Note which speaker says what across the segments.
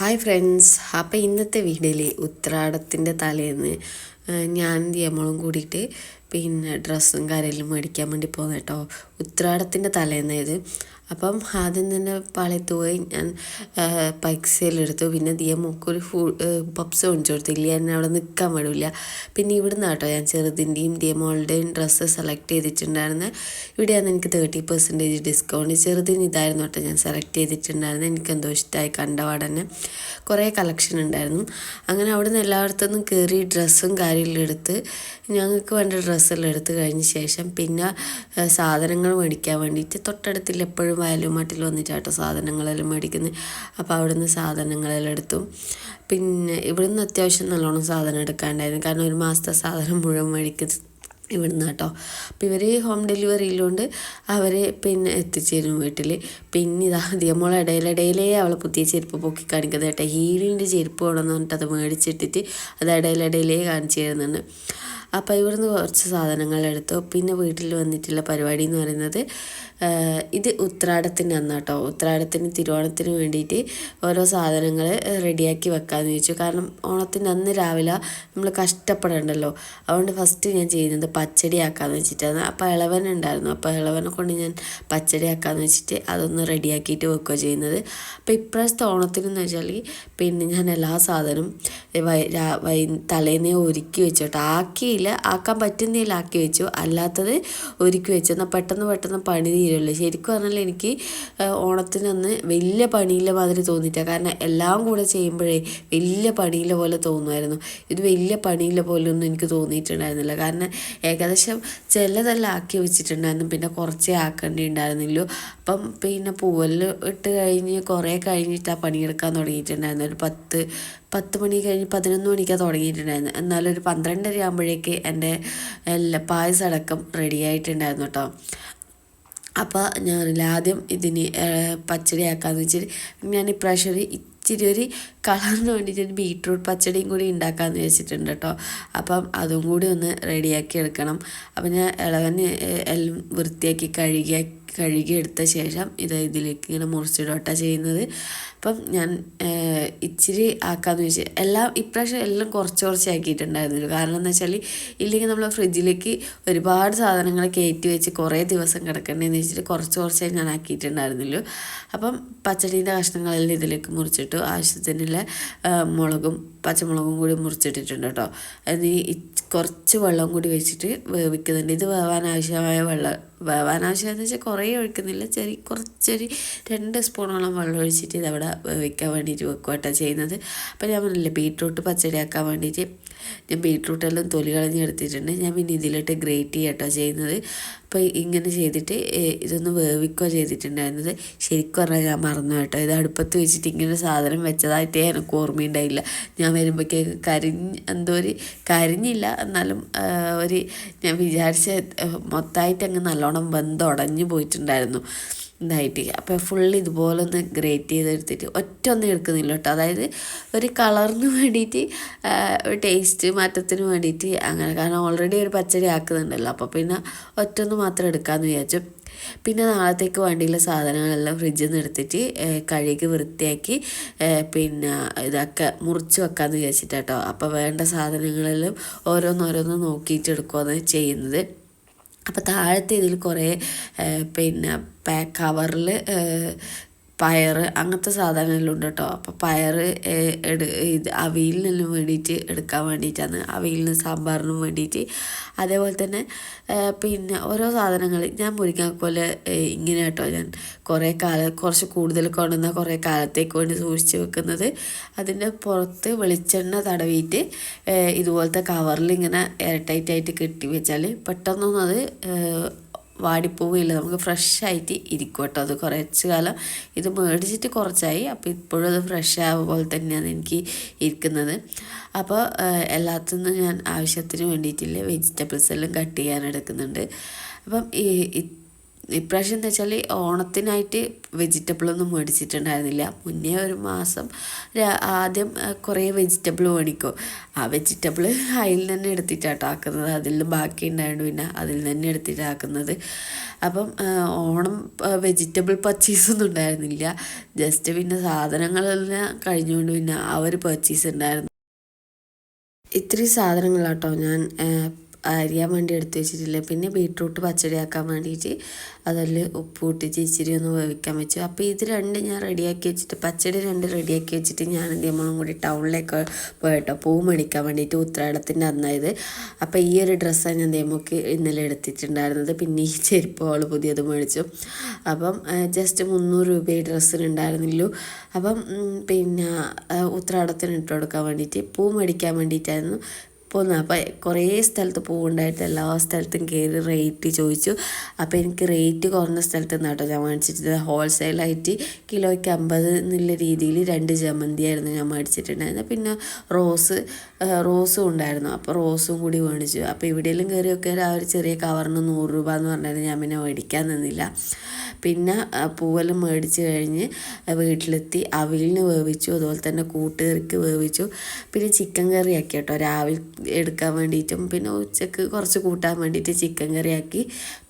Speaker 1: Hi friends, അപ്പോൾ ഇന്നത്തെ വീഡിയോയിൽ ഉത്രാടത്തിൻ്റെ തലേന്ന് ഞാൻ ദിയമോളും കൂടിയിട്ട് ഡ്രസ്സും കാര്യമെല്ലാം മേടിക്കാൻ വേണ്ടി പോകുന്നത് കേട്ടോ. ഉത്രാടത്തിൻ്റെ തലേന്ന് ഇത്. അപ്പം ആദ്യം തന്നെ പാളയത്ത് പോയി ഞാൻ പൈസയിലെടുത്തു. പിന്നെ ദിയമോക്കൊരു പപ്സ് മേടിച്ചു കൊടുത്തില്ല, എന്നെ അവിടെ നിൽക്കാൻ വിടില്ല. പിന്നെ ഇവിടുന്ന് കേട്ടോ ഞാൻ ചെറുതിൻ്റെയും ദിയമോളുടെയും ഡ്രസ്സ് സെലക്ട് ചെയ്തിട്ടുണ്ടായിരുന്നു. ഇവിടെയാണ് എനിക്ക് 30% ഡിസ്കൗണ്ട്. ചെറുതിന് ഇതായിരുന്നു കേട്ടോ ഞാൻ സെലക്ട് ചെയ്തിട്ടുണ്ടായിരുന്നു. എനിക്കെന്തോ ഇഷ്ടമായി, കണ്ടപാടന്നെ കുറേ കളക്ഷൻ ഉണ്ടായിരുന്നു. അങ്ങനെ അവിടുന്ന് എല്ലായിടത്തുനിന്നും കയറി ഡ്രസ്സും കാര്യമെല്ലാം എടുത്ത് ഞങ്ങൾക്ക് വേണ്ട ഡ്രസ്സെല്ലാം എടുത്ത് കഴിഞ്ഞ ശേഷം പിന്നെ സാധനങ്ങൾ മേടിക്കാൻ വേണ്ടിയിട്ട് തൊട്ടടുത്തില്ല എപ്പോഴും വാല്യൂ മാർട്ടിൽ വന്നിട്ടാട്ടോ സാധനങ്ങളെല്ലാം മേടിക്കുന്നത്. അപ്പോൾ അവിടുന്ന് സാധനങ്ങളെല്ലാം എടുത്തു. പിന്നെ ഇവിടുന്ന് അത്യാവശ്യം നല്ലോണം സാധനം എടുക്കാണ്ടായിരുന്നു, കാരണം ഒരു മാസത്തെ സാധനം മുഴുവൻ മേടിക്കുന്നത് ഇവിടുന്ന് കേട്ടോ. അപ്പോൾ ഇവർ ഹോം ഡെലിവറിയിലുകൊണ്ട് അവർ എത്തിച്ചേരും വീട്ടിൽ. പിന്നെ ഇതാ ദിയമോളെ ഇടയിലിടയിലേ അവളെ പുതിയ ചെരുപ്പ് പൊക്കി കാണിക്കുന്നത് കേട്ടോ. ഹീലിൻ്റെ ചെരുപ്പ് വേണമെന്ന് പറഞ്ഞിട്ട് അത് മേടിച്ചിട്ടിട്ട് അത് ഇടയിലിടയിലേ കാണിച്ചു തരുന്നുണ്ട്. അപ്പോൾ ഇവിടുന്ന് കുറച്ച് സാധനങ്ങളെടുത്തു. പിന്നെ വീട്ടിൽ വന്നിട്ടുള്ള പരിപാടി എന്ന് പറയുന്നത് ഇത് ഉത്രാടത്തിൻ്റെ അന്ന് കേട്ടോ. ഉത്രാടത്തിന് തിരുവോണത്തിന് വേണ്ടിയിട്ട് ഓരോ സാധനങ്ങൾ റെഡിയാക്കി വെക്കാമെന്ന് ചോദിച്ചു. കാരണം ഓണത്തിൻ്റെ അന്ന് രാവിലെ നമ്മൾ കഷ്ടപ്പെടണ്ടല്ലോ. അതുകൊണ്ട് ഫസ്റ്റ് ഞാൻ ചെയ്യുന്നത് പച്ചടി ആക്കാമെന്ന് വെച്ചിട്ടാണ്. അപ്പോൾ ഇളവൻ ഉണ്ടായിരുന്നു, അപ്പോൾ ഇളവനെ കൊണ്ട് ഞാൻ പച്ചടി ആക്കാമെന്ന് വെച്ചിട്ട് അതൊന്ന് റെഡിയാക്കിയിട്ട് വെക്കുകയോ ചെയ്യുന്നത്. അപ്പോൾ ഇപ്രാവശ്യത്തെ ഓണത്തിനെന്ന് വെച്ചാൽ ഞാൻ എല്ലാ സാധനവും തലേന്നേ ഒരുക്കി വെച്ചോട്ടോ. ആക്കാൻ പറ്റുന്നതിൽ ആക്കി വെച്ചു, അല്ലാത്തത് ഒരുക്കി വെച്ചു. എന്നാൽ പെട്ടെന്ന് പണി തീരുമല്ലോ. ശരിക്കും പറഞ്ഞാൽ എനിക്ക് ഓണത്തിനന്ന് വലിയ പണിയില്ല മാതിരി തോന്നിയിട്ടാണ്. കാരണം എല്ലാം കൂടെ ചെയ്യുമ്പോഴേ വലിയ പണിയില്ല പോലെ തോന്നുമായിരുന്നു. ഇത് വലിയ പണിയില്ല പോലെ ഒന്നും എനിക്ക് തോന്നിയിട്ടുണ്ടായിരുന്നില്ല. കാരണം ഏകദേശം ചിലതെല്ലാം ആക്കി വെച്ചിട്ടുണ്ടായിരുന്നു, പിന്നെ കുറച്ചേ ആക്കേണ്ടി ഉണ്ടായിരുന്നില്ലോ. അപ്പം പൂവെല്ലാം ഇട്ട് കഴിഞ്ഞ് കുറേ കഴിഞ്ഞിട്ടാണ് പണിയെടുക്കാൻ തുടങ്ങിയിട്ടുണ്ടായിരുന്നു. ഒരു 10 മണി കഴിഞ്ഞ് 11 മണിക്കാണ് തുടങ്ങിയിട്ടുണ്ടായിരുന്നു. എന്നാലും ഒരു 12:30 ആകുമ്പോഴേക്ക് എൻ്റെ പായസം അടക്കം റെഡി ആയിട്ടുണ്ടായിരുന്നു കേട്ടോ. അപ്പോൾ ഞാനില്ല ആദ്യം ഇതിന് പച്ചടി ആക്കാമെന്ന് വെച്ചിട്ട് ഞാൻ ഇപ്രാവശ്യം ഇച്ചിരി ഒരു കളറിന് വേണ്ടിയിട്ട് ബീട്രൂട്ട് പച്ചടിയും കൂടി ഉണ്ടാക്കാമെന്ന് വെച്ചിട്ടുണ്ട് കേട്ടോ. അപ്പം അതും കൂടി ഒന്ന് റെഡിയാക്കി എടുക്കണം. അപ്പം ഞാൻ ഇളവന് എല്ലാം വൃത്തിയാക്കി കഴുകി എടുത്ത ശേഷം ഇതിലേക്ക് ഇങ്ങനെ മുറിച്ചിടോട്ടാണ് ചെയ്യുന്നത്. അപ്പം ഞാൻ ഇച്ചിരി ആക്കാമെന്ന് വെച്ചാൽ ഇപ്രാവശ്യം എല്ലാം കുറച്ച് ആക്കിയിട്ടുണ്ടായിരുന്നില്ല. കാരണം എന്ന് വെച്ചാൽ ഇല്ലെങ്കിൽ നമ്മൾ ഫ്രിഡ്ജിലേക്ക് ഒരുപാട് സാധനങ്ങൾ കയറ്റി വെച്ച് കുറേ ദിവസം കിടക്കണ്ടേന്ന് വെച്ചിട്ട് കുറച്ചായി ഞാൻ ആക്കിയിട്ടുണ്ടായിരുന്നില്ല. അപ്പം പച്ചടീൻ്റെ കഷ്ണങ്ങളെല്ലാം ഇതിലേക്ക് മുറിച്ചിട്ടു. ആവശ്യത്തിനുള്ള പച്ചമുളകും കൂടി മുറിച്ചിട്ടിട്ടുണ്ട് കേട്ടോ. അതിന് കുറച്ച് വെള്ളം കൂടി വെച്ചിട്ട് വേവിക്കുന്നുണ്ട്. ഇത് വേവാനാവശ്യമായെന്ന് വെച്ചാൽ കുറേ ഒഴിക്കുന്നില്ല, കുറച്ചൊരു 2 സ്പൂണോളം വെള്ളം ഒഴിച്ചിട്ട് ഇതവിടെ വേവിക്കാൻ വേണ്ടിയിട്ട് വെക്കുകട്ടോ ചെയ്യുന്നത്. അപ്പോൾ ഞാൻ പറഞ്ഞില്ലേ ബീട്രൂട്ട് പച്ചടി ആക്കാൻ വേണ്ടിയിട്ട് ഞാൻ ബീട്രൂട്ടെല്ലാം തൊലി കളഞ്ഞ് എടുത്തിട്ടുണ്ട്. ഞാൻ പിന്നെ ഇതിലിട്ട് ഗ്രേറ്റ് ചെയ്യട്ടോ ചെയ്യുന്നത്. അപ്പോൾ ഇങ്ങനെ ചെയ്തിട്ട് ഇതൊന്ന് വേവിക്കുകയോ ചെയ്തിട്ടുണ്ടായിരുന്നത്. ശരിക്കും പറഞ്ഞാൽ ഞാൻ മറന്നു കേട്ടോ. ഇത് അടുപ്പത്ത് വെച്ചിട്ട് ഇങ്ങനെ സാധനം വെച്ചതായിട്ടേ എനിക്ക് ഓർമ്മയുണ്ടായില്ല. ഞാൻ വരുമ്പോഴേക്ക് കരിഞ്ഞില്ല, എന്നാലും ഞാൻ വിചാരിച്ച മൊത്തമായിട്ട് അങ്ങ് നല്ലോണം വെന്തുടഞ്ഞു പോയിട്ടുണ്ടായിരുന്നു ഇതായിട്ട്. അപ്പോൾ ഫുള്ള് ഇതുപോലെ ഒന്ന് ഗ്രേറ്റ് ചെയ്തെടുത്തിട്ട് ഒന്നും എടുക്കുന്നില്ല കേട്ടോ. അതായത് ഒരു കളറിന് വേണ്ടിയിട്ട്, ഒരു ടേസ്റ്റ് മാറ്റത്തിന് വേണ്ടിയിട്ട് അങ്ങനെ. കാരണം ഓൾറെഡി ഒരു പച്ചടി ആക്കുന്നുണ്ടല്ലോ, അപ്പോൾ പിന്നെ ഒറ്റൊന്ന് മാത്രം എടുക്കാമെന്ന് വിചാരിച്ചു. പിന്നെ നാളത്തേക്ക് വേണ്ടിയുള്ള സാധനങ്ങളെല്ലാം ഫ്രിഡ്ജിൽ നിന്ന് എടുത്തിട്ട് കഴുകി വൃത്തിയാക്കി ഇതൊക്കെ മുറിച്ച് വെക്കാമെന്ന് വിചാരിച്ചിട്ടാട്ടോ. അപ്പോൾ വേണ്ട സാധനങ്ങളെല്ലാം ഓരോന്നോരോന്ന് നോക്കിയിട്ട് എടുക്കുകയാണ് ചെയ്യുന്നത്. അപ്പോൾ താഴത്തെ ഇതിൽ കുറേ കവറിൽ പയർ അങ്ങനത്തെ സാധനമെല്ലാം ഉണ്ട് കേട്ടോ. അപ്പോൾ പയർ അവിയലിനെല്ലാം വേണ്ടിയിട്ട് എടുക്കാൻ വേണ്ടിയിട്ടാണ്, അവിയലിനും സാമ്പാറിനും വേണ്ടിയിട്ട്. അതേപോലെ തന്നെ ഓരോ സാധനങ്ങൾ ഞാൻ മുരിങ്ങാക്കോല് ഇങ്ങനെ കേട്ടോ ഞാൻ കുറച്ച് കൂടുതൽ കൊണ്ടുവന്ന കുറേ കാലത്തേക്ക് വേണ്ടി സൂക്ഷിച്ച് വെക്കുന്നത്. അതിൻ്റെ പുറത്ത് വെളിച്ചെണ്ണ തടവിയിട്ട് ഇതുപോലത്തെ കവറിൽ ഇങ്ങനെ എയർ ടൈറ്റായിട്ട് കെട്ടി വെച്ചാൽ പെട്ടെന്നൊന്നും അത് വാടിപ്പോവില്ല, നമുക്ക് ഫ്രഷായിട്ട് ഇരിക്കും കേട്ടോ. അത് കുറച്ച് കാലം ഇത് മേടിച്ചിട്ട് കുറച്ചായി, അപ്പോൾ ഇപ്പോഴും അത് ഫ്രഷ് ആവുക പോലെ തന്നെയാണ് എനിക്ക് ഇരിക്കുന്നത്. അപ്പോൾ എല്ലാത്തിനും ഞാൻ ആവശ്യത്തിന് വേണ്ടിയിട്ടില്ല വെജിറ്റബിൾസ് എല്ലാം കട്ട് ചെയ്യാൻ എടുക്കുന്നുണ്ട്. അപ്പം ഇപ്രാവശ്യം എന്താ വെച്ചാൽ ഓണത്തിനായിട്ട് വെജിറ്റബിളൊന്നും മേടിച്ചിട്ടുണ്ടായിരുന്നില്ല. മുന്നേ ഒരു മാസം ആദ്യം കുറേ വെജിറ്റബിൾ മേടിക്കും. ആ വെജിറ്റബിൾ അതിൽ തന്നെ എടുത്തിട്ടാട്ടോ ആക്കുന്നത്. അതിൽ ബാക്കി ഉണ്ടായിരുന്നു, പിന്നെ അതിൽ തന്നെ എടുത്തിട്ടാക്കുന്നത്. അപ്പം ഓണം വെജിറ്റബിൾ പർച്ചേസൊന്നും ഉണ്ടായിരുന്നില്ല. ജസ്റ്റ് പിന്നെ സാധനങ്ങളെല്ലാം കഴിഞ്ഞുകൊണ്ട് പിന്നെ ആ ഒരു പർച്ചേസ് ഉണ്ടായിരുന്നു. ഇത്രയും സാധനങ്ങളാട്ടോ ഞാൻ അരിയാൻ വേണ്ടി എടുത്ത് വെച്ചിട്ടില്ല. പിന്നെ ബീട്രൂട്ട് പച്ചടിയാക്കാൻ വേണ്ടിയിട്ട് അതിൽ ഉപ്പ് ഇട്ടിട്ട് ഇച്ചിരി ഒന്ന് വേവിക്കാൻ വെച്ചു. അപ്പോൾ ഇത് രണ്ട് ഞാൻ റെഡിയാക്കി വെച്ചിട്ട്, പച്ചടി രണ്ട് റെഡിയാക്കി വെച്ചിട്ട് ഞാൻ നമ്മളും കൂടി ടൗണിലേക്ക് പോയിട്ടോ പൂ മേടിക്കാൻ വേണ്ടിയിട്ട്. ഉത്രാടത്തിൻ്റെ അന്നായത്. അപ്പോൾ ഈ ഒരു ഡ്രസ്സാണ് ഞാൻ നമുക്ക് ഇന്നലെ എടുത്തിട്ടുണ്ടായിരുന്നത്. പിന്നെ ഈ ചെരുപ്പ് അവൾ പുതിയത് മേടിച്ചു. അപ്പം ജസ്റ്റ് 300 രൂപ ഈ ഡ്രസ്സിനുണ്ടായിരുന്നുള്ളൂ. അപ്പം പിന്നെ ഉത്രാടത്തിന് ഇട്ട് കൊടുക്കാൻ വേണ്ടിയിട്ട് പൂ മേടിക്കാൻ വേണ്ടിയിട്ടായിരുന്നു പോകുന്നത്. അപ്പോൾ കുറേ സ്ഥലത്ത് പൂവുണ്ടായിട്ട് എല്ലാ സ്ഥലത്തും കയറി റേറ്റ് ചോദിച്ചു. അപ്പോൾ എനിക്ക് റേറ്റ് കുറഞ്ഞ സ്ഥലത്ത് നിന്നാട്ടോ ഞാൻ മേടിച്ചിട്ട്. ഹോൾസെയിലായിട്ട് കിലോയ്ക്ക് 50 എന്നുള്ള രീതിയിൽ 2 ജമന്തിയായിരുന്നു ഞാൻ മേടിച്ചിട്ടുണ്ടായിരുന്നത്. പിന്നെ റോസും ഉണ്ടായിരുന്നു. അപ്പോൾ റോസും കൂടി മേടിച്ചു. അപ്പോൾ ഇവിടെയെല്ലാം കയറിയൊക്കെ ആ ഒരു ചെറിയ കവറിന് 100 രൂപ എന്ന് പറഞ്ഞാൽ ഞാൻ പിന്നെ മേടിക്കാൻ നിന്നില്ല. പിന്നെ പൂവെല്ലാം മേടിച്ച് കഴിഞ്ഞ് വീട്ടിലെത്തി അവിലിന് വേവിച്ചു, അതുപോലെ തന്നെ കൂട്ടുകറിക്ക് വേവിച്ചു. പിന്നെ ചിക്കൻ കറി ആക്കി കേട്ടോ രാവിലെ എടുക്കാൻ വേണ്ടിയിട്ടും. പിന്നെ ഉച്ചക്ക് കുറച്ച് കൂട്ടാൻ വേണ്ടിയിട്ട് ചിക്കൻ കറി ആക്കി.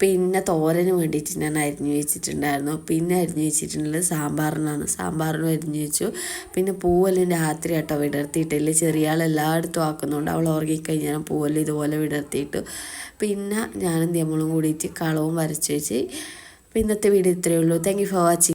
Speaker 1: പിന്നെ തോരന് വേണ്ടിയിട്ട് ഞാൻ അരിഞ്ഞു വെച്ചിട്ടുണ്ടായിരുന്നു. പിന്നെ അരിഞ്ഞു വെച്ചിട്ടുള്ളത് സാമ്പാറിനും അരിഞ്ഞു വെച്ചു. പിന്നെ പൂവെല്ലാം രാത്രി കേട്ടോ വിടർത്തിയിട്ടില്ല. ചെറിയ ആൾ എല്ലായിടത്തും ആക്കുന്നുണ്ട്. അവൾ ഉറങ്ങിക്കഴിഞ്ഞാൽ പൂവെല്ലാം ഇതുപോലെ വിടർത്തിയിട്ടു. പിന്നെ ഞാനും നമ്മളും കൂടിയിട്ട് കളവും വരച്ച് വെച്ച്. അപ്പോൾ ഇന്നത്തെ വീഡിയോ ഇത്രയേ ഉള്ളൂ. Thank you for watching.